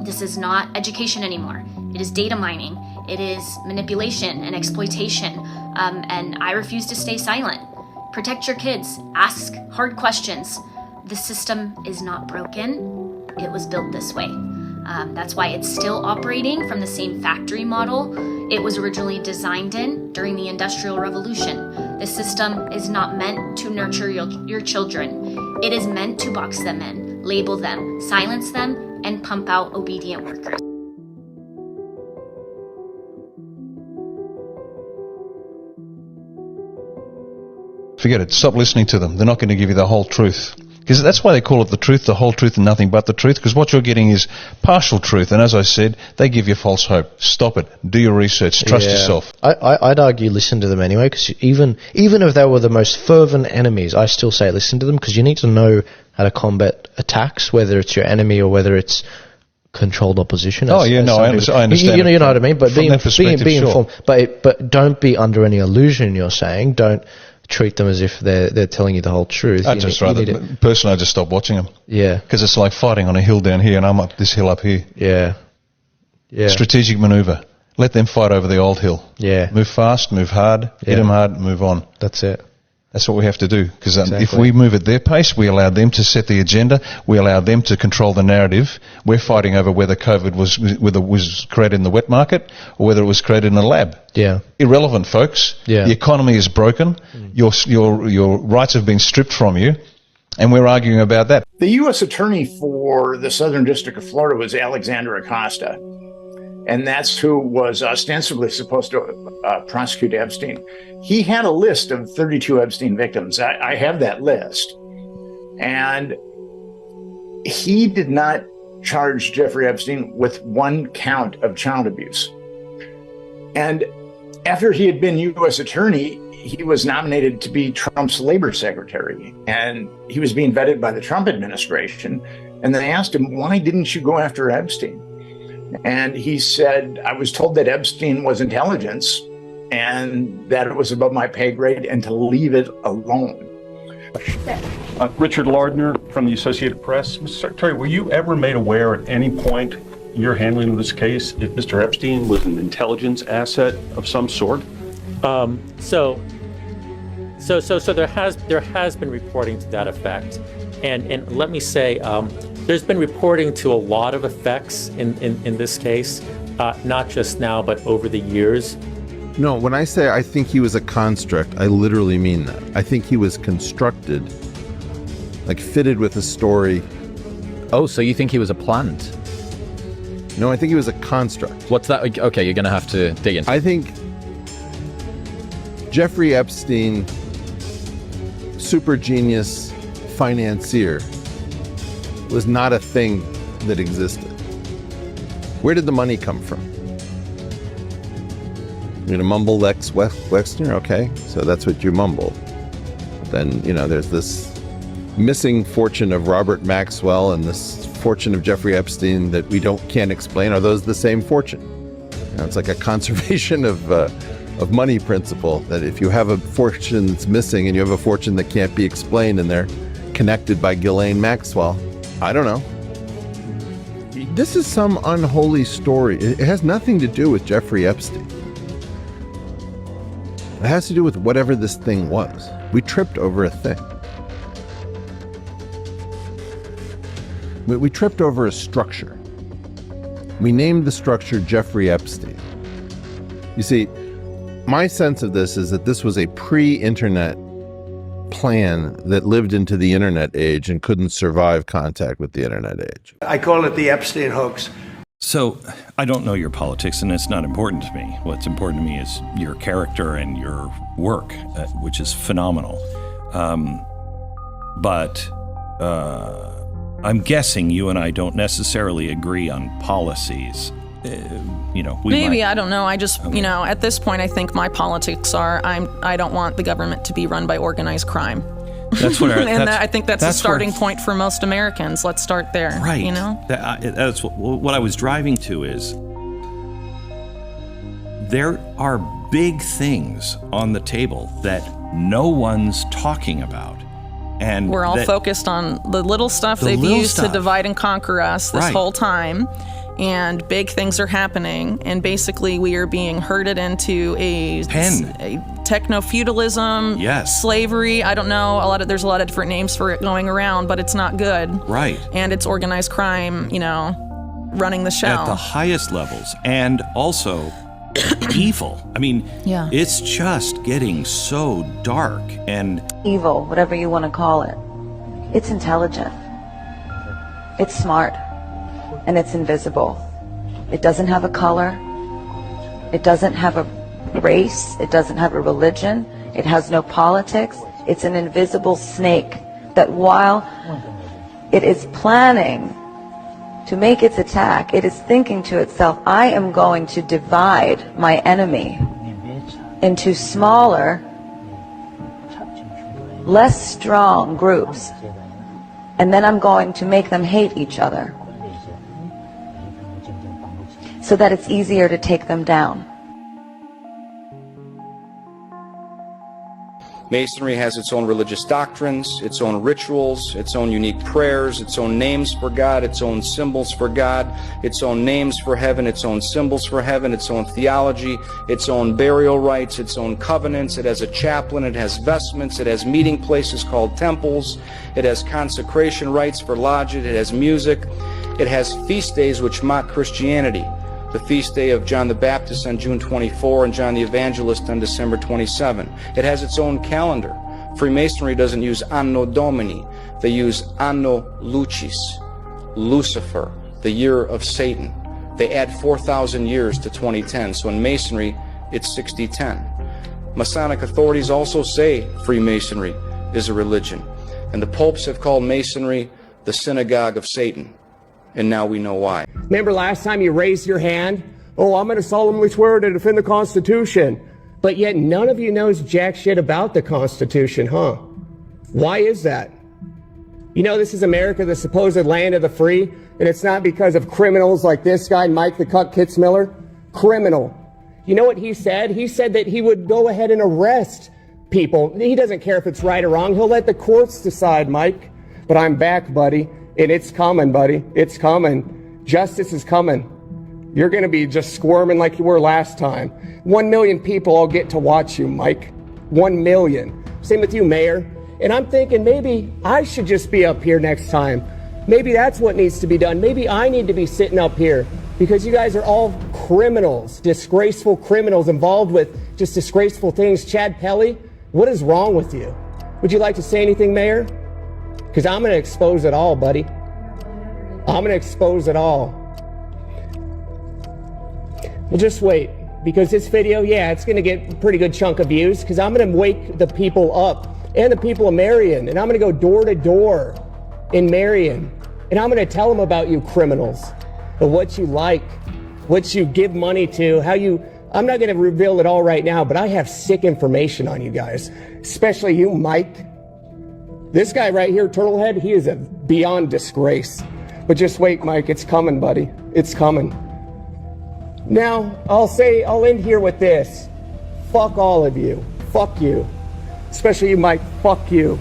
This is not education anymore. It is data mining. It is manipulation and exploitation. And I refuse to stay silent. Protect your kids. Ask hard questions. The system is not broken. It was built this way. That's why it's still operating from the same factory model it was originally designed in during the Industrial Revolution. The system is not meant to nurture your children. It is meant to box them in, label them, silence them, and pump out obedient workers. Forget it. Stop listening to them. They're not going to give you the whole truth. Because that's why they call it the whole truth and nothing but the truth, because what you're getting is partial truth. And as I said, they give you false hope. Stop it. Do your research. Trust yourself. I'd argue listen to them anyway, because even if they were the most fervent enemies, I still say listen to them, because you need to know how to combat attacks, whether it's your enemy or whether it's controlled opposition. I understand. You know what I mean? But be informed. But don't be under any illusion you're saying. Don't treat them as if they're telling you the whole truth. Personally, I just stop watching them. Yeah. Because it's like fighting on a hill down here and I'm up this hill up here. Yeah. Yeah. Strategic maneuver. Let them fight over the old hill. Yeah. Move fast, move hard, hit them hard, move on. That's it. That's what we have to do. Because if we move at their pace, we allow them to set the agenda. We allow them to control the narrative. We're fighting over whether COVID was created in the wet market or whether it was created in a lab. Yeah. Irrelevant, folks. Yeah. The economy is broken. Your rights have been stripped from you. And we're arguing about that. The U.S. Attorney for the Southern District of Florida was Alexander Acosta. And that's who was ostensibly supposed to prosecute Epstein. He had a list of 32 Epstein victims. I have that list. And he did not charge Jeffrey Epstein with one count of child abuse. And after he had been U.S. Attorney, he was nominated to be Trump's labor secretary. And he was being vetted by the Trump administration. And they asked him, why didn't you go after Epstein? And he said, I was told that Epstein was intelligence and that it was above my pay grade and to leave it alone. Richard Lardner from the Associated Press. Mr. Secretary, were you ever made aware at any point in your handling of this case if Mr. Epstein was an intelligence asset of some sort? So there has been reporting to that effect. And let me say, there's been reporting to a lot of effects in this case, not just now, but over the years. No, when I say I think he was a construct, I literally mean that. I think he was constructed, like fitted with a story. Oh, so you think he was a plant? No, I think he was a construct. What's that? Okay, you're going to have to dig in. I think Jeffrey Epstein, super genius financier, was not a thing that existed. Where did the money come from? You're going to mumble Lex Wexner? Okay, so that's what you mumble. Then, you know, there's this missing fortune of Robert Maxwell and this fortune of Jeffrey Epstein that we can't explain. Are those the same fortune? You know, it's like a conservation of money principle, that if you have a fortune that's missing and you have a fortune that can't be explained and they're connected by Ghislaine Maxwell, I don't know. This is some unholy story. It has nothing to do with Jeffrey Epstein. It has to do with whatever this thing was. We tripped over a thing. We tripped over a structure. We named the structure Jeffrey Epstein. You see, my sense of this is that this was a pre-internet plan that lived into the internet age and couldn't survive contact with the internet age. I call it the Epstein hoax. So, I don't know your politics, and it's not important to me. What's important to me is your character and your work, which is phenomenal. But I'm guessing you and I don't necessarily agree on policies. You know, maybe, I don't know. I just, you know, at this point, I think my politics are, I don't want the government to be run by organized crime. That's what I think that's a starting point for most Americans. Let's start there. Right. You know? That's what I was driving to is there are big things on the table that no one's talking about. And we're all focused on the little stuff they've used to divide and conquer us this whole time. And big things are happening, and basically we are being herded into a techno-feudalism, slavery. I don't know, there's a lot of different names for it going around, but it's not good. Right. And it's organized crime, you know, running the show. At the highest levels, and also evil. I mean, it's just getting so dark and... Evil, whatever you want to call it. It's intelligent. It's smart. And it's invisible. It doesn't have a color. It doesn't have a race. It doesn't have a religion. It has no politics. It's an invisible snake that while it is planning to make its attack, it is thinking to itself, I am going to divide my enemy into smaller, less strong groups, and then I'm going to make them hate each other, so that it's easier to take them down. Masonry has its own religious doctrines, its own rituals, its own unique prayers, its own names for God, its own symbols for God, its own names for heaven, its own symbols for heaven, its own theology, its own burial rites, its own covenants. It has a chaplain, it has vestments, it has meeting places called temples, it has consecration rites for lodges, it has music, it has feast days which mock Christianity. The feast day of John the Baptist on June 24 and John the Evangelist on December 27. It has its own calendar. Freemasonry doesn't use Anno Domini. They use Anno Lucis, Lucifer, the year of Satan. They add 4,000 years to 2010. So in Masonry, it's 6010. Masonic authorities also say Freemasonry is a religion. And the popes have called Masonry the synagogue of Satan. And now we know why. Remember last time you raised your hand? Oh, I'm going to solemnly swear to defend the Constitution. But yet none of you knows jack shit about the Constitution, huh? Why is that? You know this is America, the supposed land of the free, and it's not because of criminals like this guy, Mike the Cuck Kitzmiller. Criminal. You know what he said? He said that he would go ahead and arrest people. He doesn't care if it's right or wrong. He'll let the courts decide, Mike. But I'm back, buddy. And it's coming, buddy. It's coming. Justice is coming. You're going to be just squirming like you were last time. 1 million people all get to watch you, Mike. 1 million. Same with you, Mayor. And I'm thinking maybe I should just be up here next time. Maybe that's what needs to be done. Maybe I need to be sitting up here because you guys are all criminals, disgraceful criminals involved with just disgraceful things. Chad Pelly, what is wrong with you? Would you like to say anything, Mayor? Because I'm going to expose it all, buddy. I'm going to expose it all. Well, just wait, because this video, yeah, it's gonna get a pretty good chunk of views, because I'm gonna wake the people up, and the people of Marion, and I'm gonna go door to door in Marion, and I'm gonna tell them about you criminals, and what you like, what you give money to, how you, I'm not gonna reveal it all right now, but I have sick information on you guys, especially you, Mike. This guy right here, Turtlehead, he is a beyond disgrace. But just wait, Mike, it's coming, buddy. It's coming. Now, I'll end here with this. Fuck all of you. Fuck you. Especially you, Mike. Fuck you.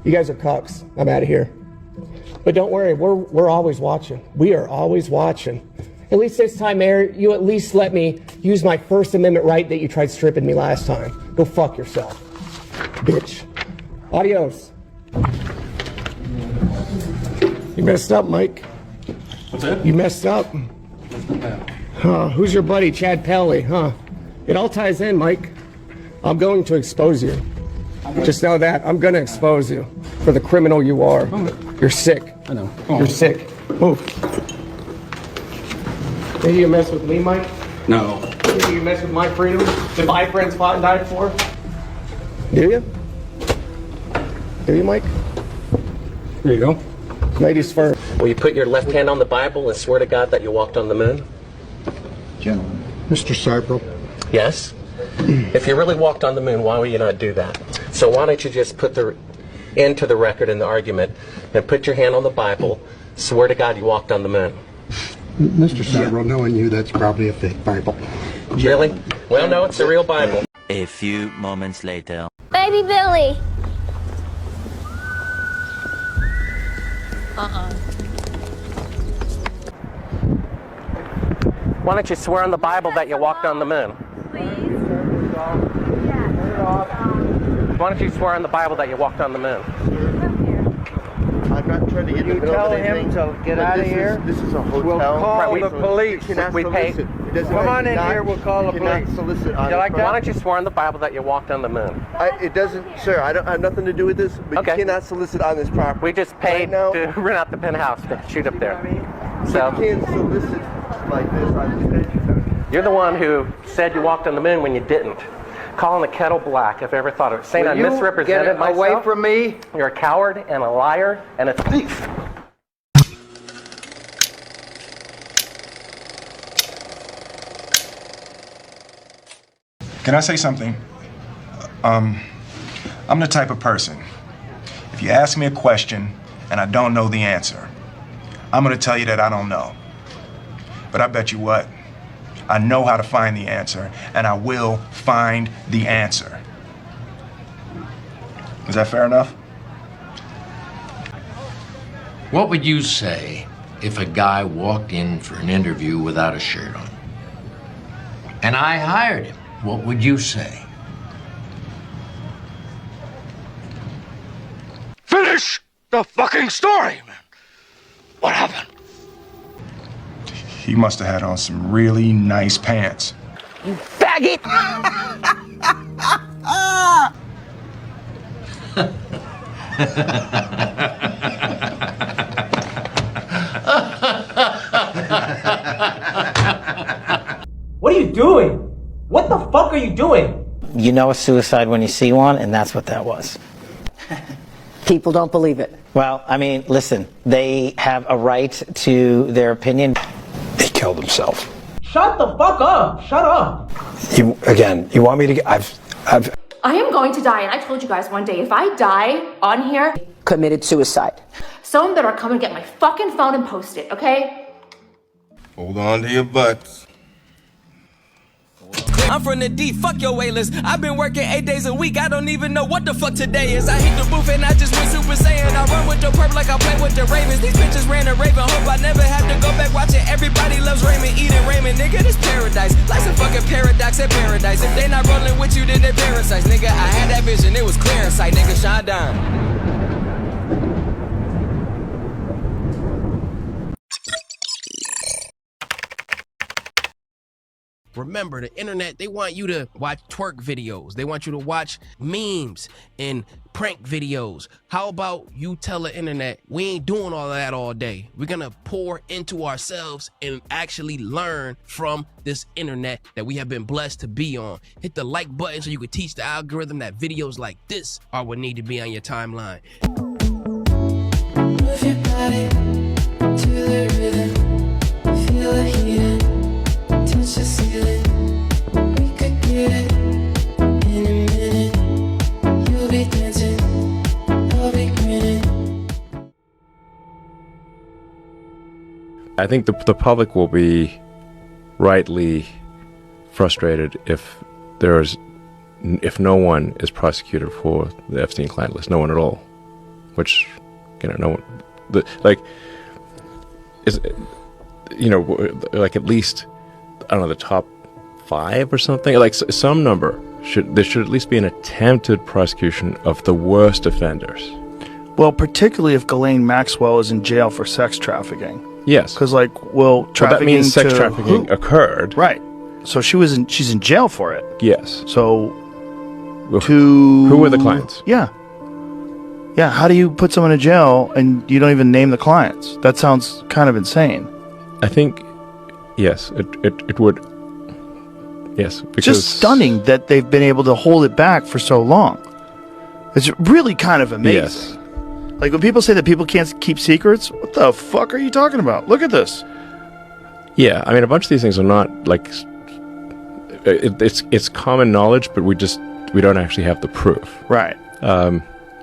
You guys are cucks. I'm out of here. But don't worry, we're always watching. We are always watching. At least this time, Mayor, you at least let me use my First Amendment right that you tried stripping me last time. Go fuck yourself, bitch. Adios. You messed up, Mike. What's that? You messed up. Who's your buddy, Chad Pelly, huh? It all ties in, Mike. I'm going to expose you. Just know that. I'm going to expose you for the criminal you are. You're sick. I know. You're sick. Move. Maybe you mess with me, Mike? No. Maybe you mess with my freedom that my friends fought and died for? Do you? Do you, Mike? There you go. Ladies first. Will you put your left hand on the Bible and swear to God that you walked on the moon? Gentlemen. Mr. Cybro. Yes? If you really walked on the moon, why would you not do that? So why don't you just put the into the record in the argument and put your hand on the Bible, swear to God you walked on the moon? Mr. Cybro, knowing you, that's probably a fake Bible. Really? Well, no, it's a real Bible. A few moments later. Baby Billy. Why don't you swear on the Bible that you walked on the moon? Why don't you swear on the Bible that you walked on the moon? I'm not trying to get in the middle of anything. Tell him to get out of here. This is a hotel. We'll call the police. We pay. Come on in here, we'll call the police. Solicit on You like that? Why don't you swear on the Bible that you walked on the moon? It doesn't, sir, I have nothing to do with this, but Okay. you cannot solicit on this property. We just paid to rent out the penthouse to shoot up there. So you can't solicit like this on this. you're the one who said you walked on the moon when you didn't. Calling the kettle black, if I ever thought of it. Saying I misrepresented myself. Away from me. You're a coward and a liar and a thief. Can I say something? I'm the type of person, if you ask me a question and I don't know the answer, I'm gonna tell you that I don't know. But I bet you what, I know how to find the answer, and I will find the answer. Is that fair enough? What would you say if a guy walked in for an interview without a shirt on? And I hired him. What would you say? Finish the fucking story, man. What happened? He must have had on some really nice pants. You faggot! What are you doing? What the fuck are you doing? You know a suicide when you see one, and that's what that was. People don't believe it. Well, I mean, listen, they have a right to their opinion. He killed himself. Shut the fuck up. Shut up. You want me to get... I am going to die, and I told you guys one day, if I die on here... Committed suicide. Someone better come and get my fucking phone and post it, okay? Hold on to your butts. I'm from the D, fuck your waitlist. I've been working 8 days a week, I don't even know what the fuck today is. I hit the booth and I just went Super Saiyan. I run with the purple like I play with the Ravens. These bitches ran a Raven, hope I never have to go back watching. Everybody loves Raymond, eating Raymond. Nigga, this paradise, life's a fucking paradox at paradise. If they not rolling with you, then they parasites. Nigga, I had that vision, it was clear in sight. Nigga, shine down. Remember, the internet, they want you to watch twerk videos. They want you to watch memes and prank videos. How about you tell the internet, we ain't doing all of that all day. We're gonna pour into ourselves and actually learn from this internet that we have been blessed to be on. Hit the like button so you can teach the algorithm that videos like this are what need to be on your timeline. Move your body to the rhythm. Feel the heat, touch the ceiling. We could get it in a minute. You'll be dancing, I'll be grinning. I think the public will be rightly frustrated if no one is prosecuted for the Epstein client list, no one at all, which, you know, no one, like at least, I don't know, the top 5 or something, like some number. There should at least be an attempted prosecution of the worst offenders. Well, particularly if Ghislaine Maxwell is in jail for sex trafficking. Yes. Because, trafficking that means sex trafficking occurred. Right. So she's in jail for it. Yes. So, who were the clients? Yeah. Yeah, how do you put someone in jail and you don't even name the clients? That sounds kind of insane. I think, yes, it would. Yes, because just stunning that they've been able to hold it back for so long. It's really kind of amazing. Yes. Like when people say that people can't keep secrets, what the fuck are you talking about? Look at this. Yeah, I mean, a bunch of these things are not like it's common knowledge, but we don't actually have the proof. Right.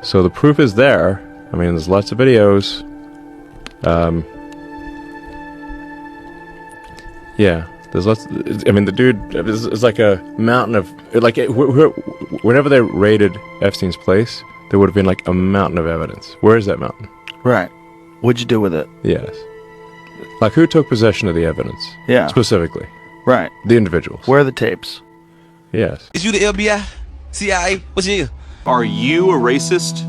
So the proof is there. I mean, there's lots of videos. Yeah, there's lots. I mean, the dude is like a mountain of whenever they raided Epstein's place, there would have been like a mountain of evidence. Where is that mountain? Right. What'd you do with it? Yes. Like who took possession of the evidence? Yeah. Specifically. Right. The individuals. Where are the tapes? Yes. Is you the FBI? CIA? What's you? Are you a racist?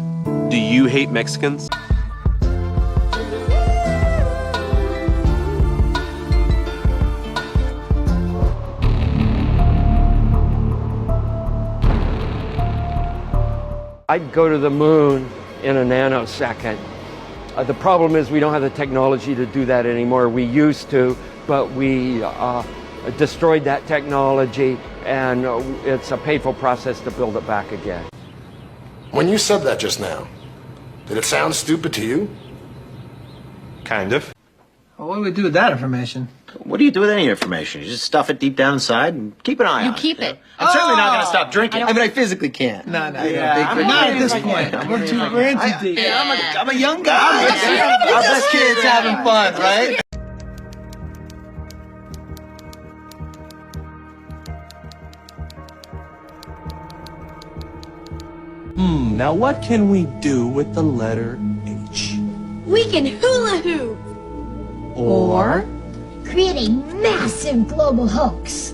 Do you hate Mexicans? I'd go to the moon in a nanosecond. The problem is we don't have the technology to do that anymore. We used to, but we destroyed that technology, and it's a painful process to build it back again. When you said that just now, did it sound stupid to you? Kind of. Well, what do we do with that information? What do you do with any information? You just stuff it deep down inside and keep an eye on it. You keep it. I'm certainly not going to stop drinking. I mean, I physically can't. No. Not at this point. We're too deep. I'm a young guy. Our best kids having fun, right? Now what can we do with the letter H? We can hula hoop. Or create a massive global hoax.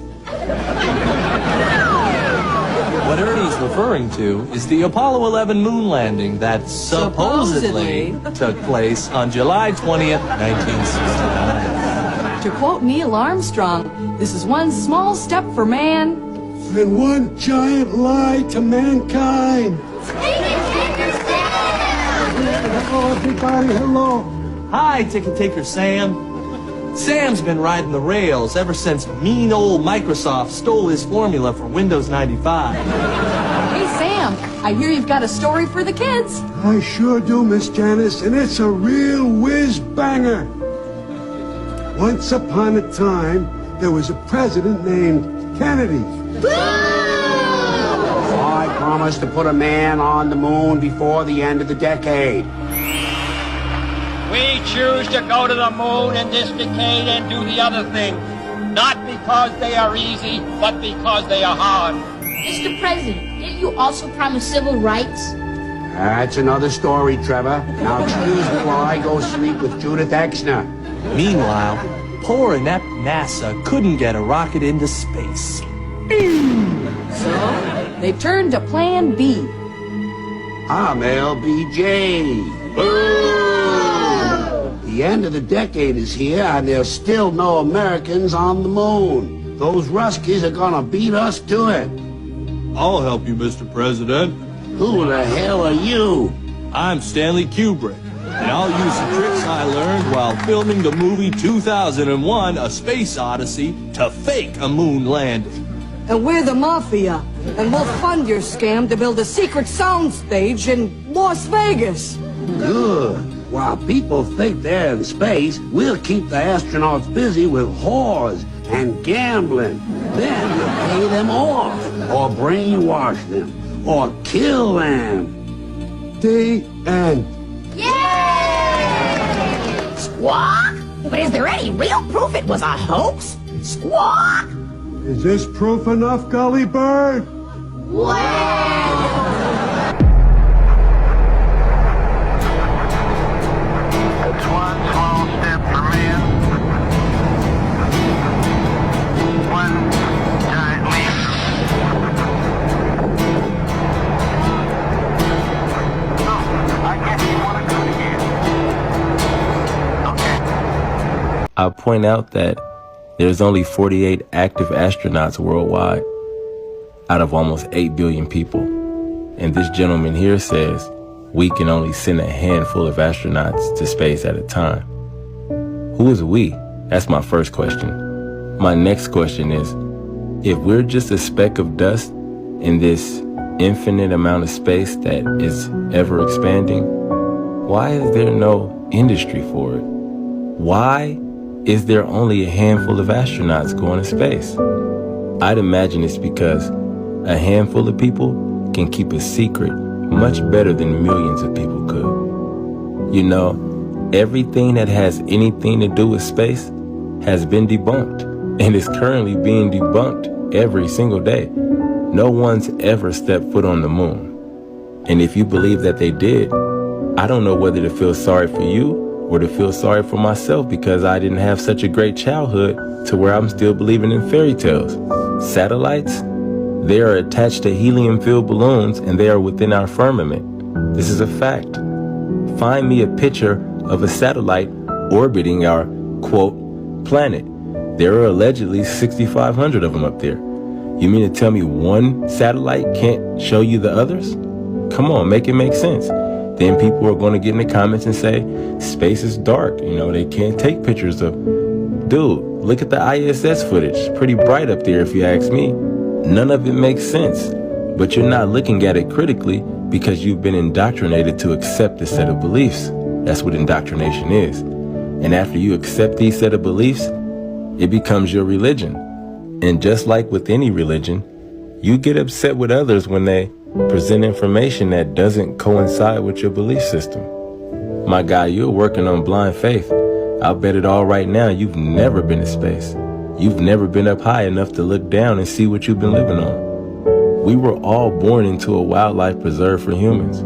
what Ernie's referring to is the Apollo 11 moon landing that supposedly took place on July 20th, 1969. To quote Neil Armstrong, this is one small step for man and one giant lie to mankind. Hello, everybody. Hello. Hi, Ticket Taker Sam. Sam's been riding the rails ever since mean old Microsoft stole his formula for Windows 95. Hey, Sam, I hear you've got a story for the kids. I sure do, Miss Janice, and it's a real whiz-banger. Once upon a time, there was a president named Kennedy. I promised to put a man on the moon before the end of the decade. We choose to go to the moon in this decade and do the other things, not because they are easy, but because they are hard. Mr. President, didn't you also promise civil rights? That's another story, Trevor. Now excuse me while I go sleep with Judith Exner. Meanwhile, poor inept NASA couldn't get a rocket into space. So, they turned to Plan B. I'm LBJ. Boo! The end of the decade is here, and there's still no Americans on the moon. Those Ruskies are gonna beat us to it. I'll help you, Mr. President. Who the hell are you? I'm Stanley Kubrick, and I'll use the tricks I learned while filming the movie 2001: A Space Odyssey to fake a moon landing. And we're the Mafia, and we'll fund your scam to build a secret soundstage in Las Vegas. Good. While people think they're in space, we'll keep the astronauts busy with whores and gambling. Then we'll pay them off, or brainwash them, or kill them. The end. Yay! Squawk? But is there any real proof it was a hoax? Squawk! Is this proof enough, Gully Bird? I'll point out that there's only 48 active astronauts worldwide out of almost 8 billion people. And this gentleman here says we can only send a handful of astronauts to space at a time. Who is we? That's my first question. My next question is, if we're just a speck of dust in this infinite amount of space that is ever expanding, why is there no industry for it? Why is there only a handful of astronauts going to space? I'd imagine it's because a handful of people can keep a secret much better than millions of people could. You know, everything that has anything to do with space has been debunked and is currently being debunked every single day. No one's ever stepped foot on the moon. And if you believe that they did, I don't know whether to feel sorry for you or to feel sorry for myself because I didn't have such a great childhood to where I'm still believing in fairy tales. Satellites, they are attached to helium-filled balloons and they are within our firmament. This is a fact. Find me a picture of a satellite orbiting our, quote, planet. There are allegedly 6,500 of them up there. You mean to tell me one satellite can't show you the others? Come on, make it make sense. Then people are going to get in the comments and say, space is dark. You know, they can't take pictures of... Dude, look at the ISS footage. It's pretty bright up there if you ask me. None of it makes sense. But you're not looking at it critically because you've been indoctrinated to accept a set of beliefs. That's what indoctrination is. And after you accept these set of beliefs, it becomes your religion. And just like with any religion, you get upset with others when they present information that doesn't coincide with your belief system. My guy, you're working on blind faith. I'll bet it all right now you've never been to space. You've never been up high enough to look down and see what you've been living on. We were all born into a wildlife preserve for humans.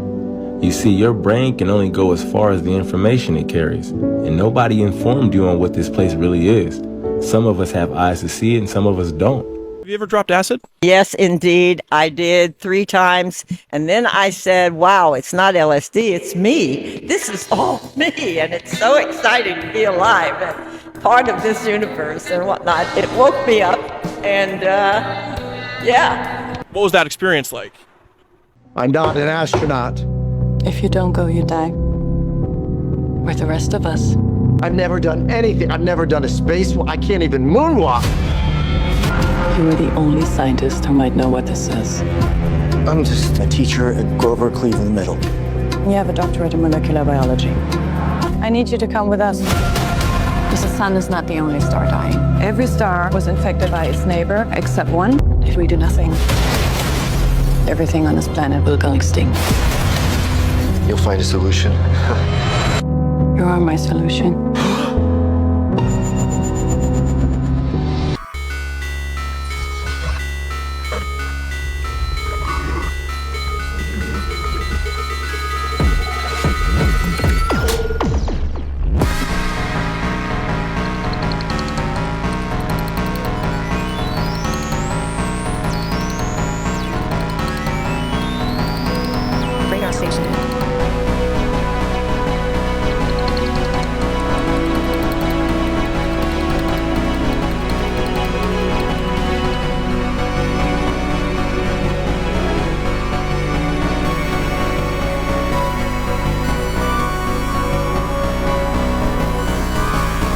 You see, your brain can only go as far as the information it carries, and nobody informed you on what this place really is. Some of us have eyes to see it and some of us don't. Have you ever dropped acid? Yes, indeed. I did 3 times. And then I said, wow, it's not LSD, it's me. This is all me. And it's so exciting to be alive and part of this universe and whatnot. It woke me up and, yeah. What was that experience like? I'm not an astronaut. If you don't go, you die. We're the rest of us. I've never done anything. I've never done a spacewalk. I can't even moonwalk. You are the only scientist who might know what this is. I'm just a teacher at Grover Cleveland Middle. You have a doctorate in molecular biology. I need you to come with us. Because the sun is not the only star dying. Every star was infected by its neighbor, except one. If we do nothing, everything on this planet will go extinct. You'll find a solution. You are my solution.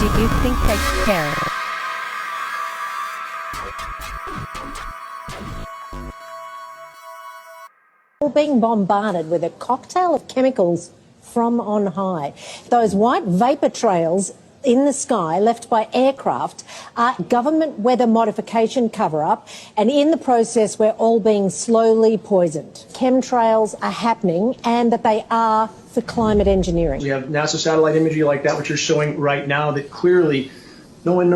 Do you think they care? We're being bombarded with a cocktail of chemicals from on high. Those white vapor trails in the sky left by aircraft are government weather modification cover-up, and in the process we're all being slowly poisoned. Chemtrails are happening, and that they are for climate engineering. We have NASA satellite imagery like that, which you're showing right now, that clearly no one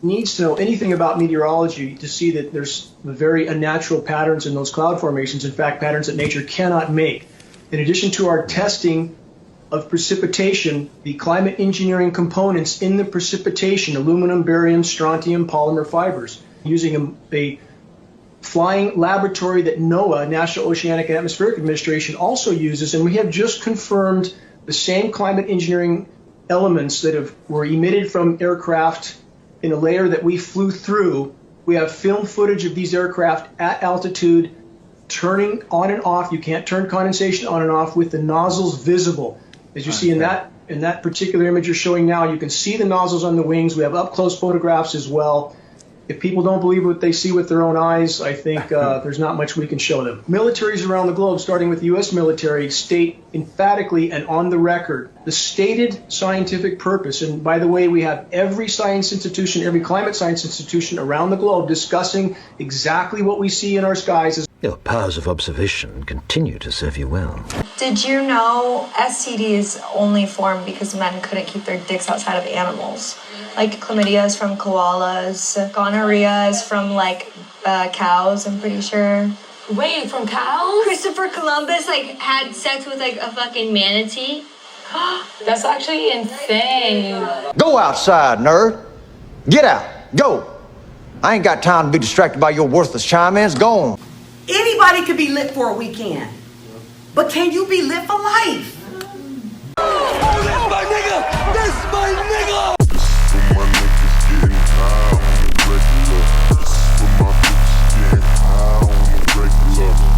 needs to know anything about meteorology to see that there's very unnatural patterns in those cloud formations, in fact, patterns that nature cannot make. In addition to our testing of precipitation, the climate engineering components in the precipitation, aluminum, barium, strontium, polymer fibers, using a flying laboratory that NOAA, National Oceanic and Atmospheric Administration, also uses, and we have just confirmed the same climate engineering elements that were emitted from aircraft in a layer that we flew through. We have film footage of these aircraft at altitude turning on and off. You can't turn condensation on and off with the nozzles visible. As you see in that particular image you're showing now, you can see the nozzles on the wings. We have up-close photographs as well. If people don't believe what they see with their own eyes, I think there's not much we can show them. Militaries around the globe, starting with the U.S. military, state emphatically and on the record the stated scientific purpose. And by the way, we have every science institution, every climate science institution around the globe discussing exactly what we see in our skies. Your powers of observation continue to serve you well. Did you know STDs only form because men couldn't keep their dicks outside of animals? Like chlamydia is from koalas, gonorrhea is from like cows, I'm pretty sure. Wait, from cows? Christopher Columbus had sex with a fucking manatee. That's actually insane. Go outside, nerd. Get out. Go. I ain't got time to be distracted by your worthless chime-ins. Go on. Anybody can be lit for a weekend, but can you be lit for life? Oh, that's my nigga! That's my nigga!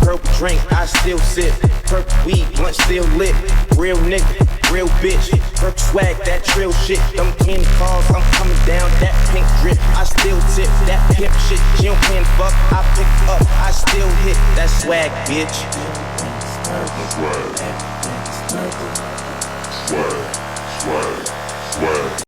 Purple drink, I still sip. Purple weed, blunt still lit. Real nigga, real bitch. Purple swag, that trill shit. Them candy cars, I'm coming down. That pink drip, I still tip. That pimp shit, she don't plan fuck. I pick up, I still hit. That swag, bitch. Swag.